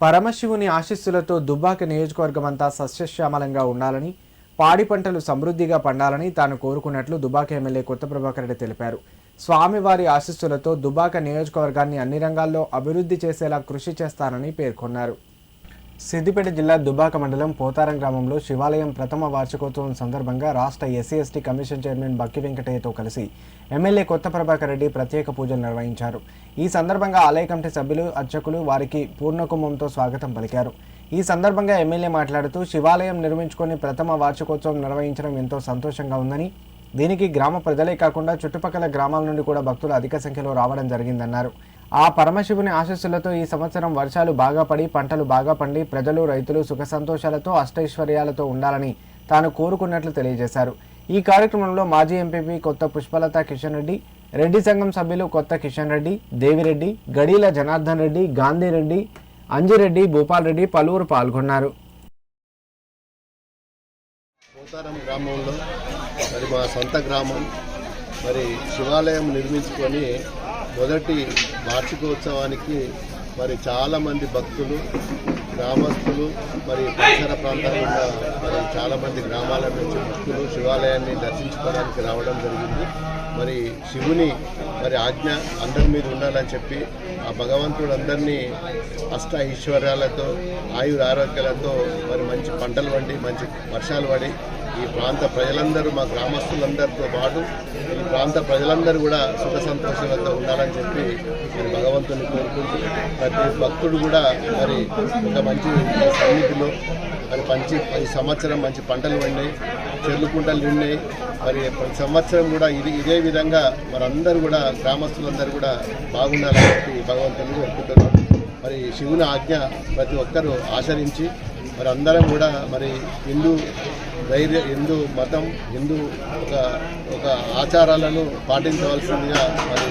పరమశివుని ఆశీస్సులతో దుబ్బాక నియోజకవర్గమంతా సస్యశ్యామలంగా ఉండాలని, పాడి పంటలు సమృద్ధిగా పండాలని తాను కోరుకున్నట్లు దుబ్బాక ఎమ్మెల్యే కొత్త ప్రభాకర్ రెడ్డి తెలిపారు. స్వామివారి ఆశీస్సులతో దుబ్బాక నియోజకవర్గాన్ని అన్ని రంగాల్లో అభివృద్ధి చేసేలా కృషి చేస్తానని పేర్కొన్నారు. సిద్దిపేట జిల్లా దుబ్బాక మండలం పోతారం గ్రామంలో శివాలయం ప్రథమ వార్షికోత్సవం సందర్భంగా రాష్ట్ర ఎస్సీ/ఎస్టీ కమిషన్ చైర్మన్ బక్కి వెంకటయ్యతో కలిసి ఎమ్మెల్యే కొత్త ప్రభాకర్ రెడ్డి ప్రత్యేక పూజలు నిర్వహించారు. ఈ సందర్భంగా ఆలయ కమిటీ సభ్యులు, అర్చకులు వారికి పూర్ణకుంభంతో స్వాగతం పలికారు. ఈ సందర్భంగా ఎమ్మెల్యే మాట్లాడుతూ శివాలయం నిర్మించుకొని ప్రథమ వార్షికోత్సవం నిర్వహించడం ఎంతో సంతోషంగా ఉందని, దీనికి గ్రామ ప్రజలే కాకుండా చుట్టుపక్కల గ్రామాల నుండి కూడా భక్తులు అధిక సంఖ్యలో రావడం జరిగిందన్నారు. ఆ పరమశివుని ఆశీస్సులతో ఈ సంవత్సరం వర్షాలు బాగా పడి పంటలు బాగా పండి ప్రజలు, రైతులు సుఖ సంతోషాలతో అష్టైశ్వర్యాలతో ఉండాలని తాను కోరుకున్నట్లు తెలియజేశారు. ఈ కార్యక్రమంలో మాజీ ఎంపీపీ కొత్త పుష్పలత కిషన్ రెడ్డి, రెడ్డి సంఘం సభ్యులు కొత్త కిషన్ రెడ్డి, దేవిరెడ్డి, గడీల జనార్దన్ రెడ్డి, గాంధీరెడ్డి, అంజిరెడ్డి, భూపాల్ రెడ్డి పలువురు పాల్గొన్నారు. పోతారం గ్రామంలో మరి మా సొంత గ్రామం మరి శివాలయం నిర్మించుకొని మొదటి వార్షికోత్సవానికి మరి చాలామంది భక్తులు, గ్రామస్తులు, మరి పరిసర ప్రాంతాల్లో మరి చాలామంది గ్రామాల నుంచి భక్తులు శివాలయాన్ని దర్శించుకోవడానికి రావడం జరిగింది. మరి శివుని మరి ఆజ్ఞ అందరి మీద ఉండాలని చెప్పి ఆ భగవంతుడు అందరినీ అష్ట ఐశ్వర్యాలతో, ఆయురారోగ్యాలతో మరి మంచి పంటలు పండి మంచి వర్షాలు పడి ఈ ప్రాంత ప్రజలందరూ, మా గ్రామస్తులందరితో పాటు ఈ ప్రాంత ప్రజలందరూ కూడా సుఖ సంతోషాలతో ఉండాలని చెప్పి మరి భగవంతుని కోరుకుంటూ ప్రతి భక్తుడు కూడా మరి ఒక మంచి సన్నిధిలో మరి ఈ సంవత్సరం మంచి పంటలు పండినాయి, చెర్లు కుంటలు నిండినాయి. మరి ప్రతి సంవత్సరం కూడా ఇదే విధంగా మరందరూ కూడా గ్రామస్తులందరూ కూడా బాగుండాలని చెప్పి భగవంతుని కోరుకుంటున్నారు. మరి శివుని ఆజ్ఞ ప్రతి ఒక్కరూ ఆచరించి మరి అందరం కూడా మరి హిందూ మతం, హిందూ ఒక ఆచారాలను పాటించవలసిందిగా మరి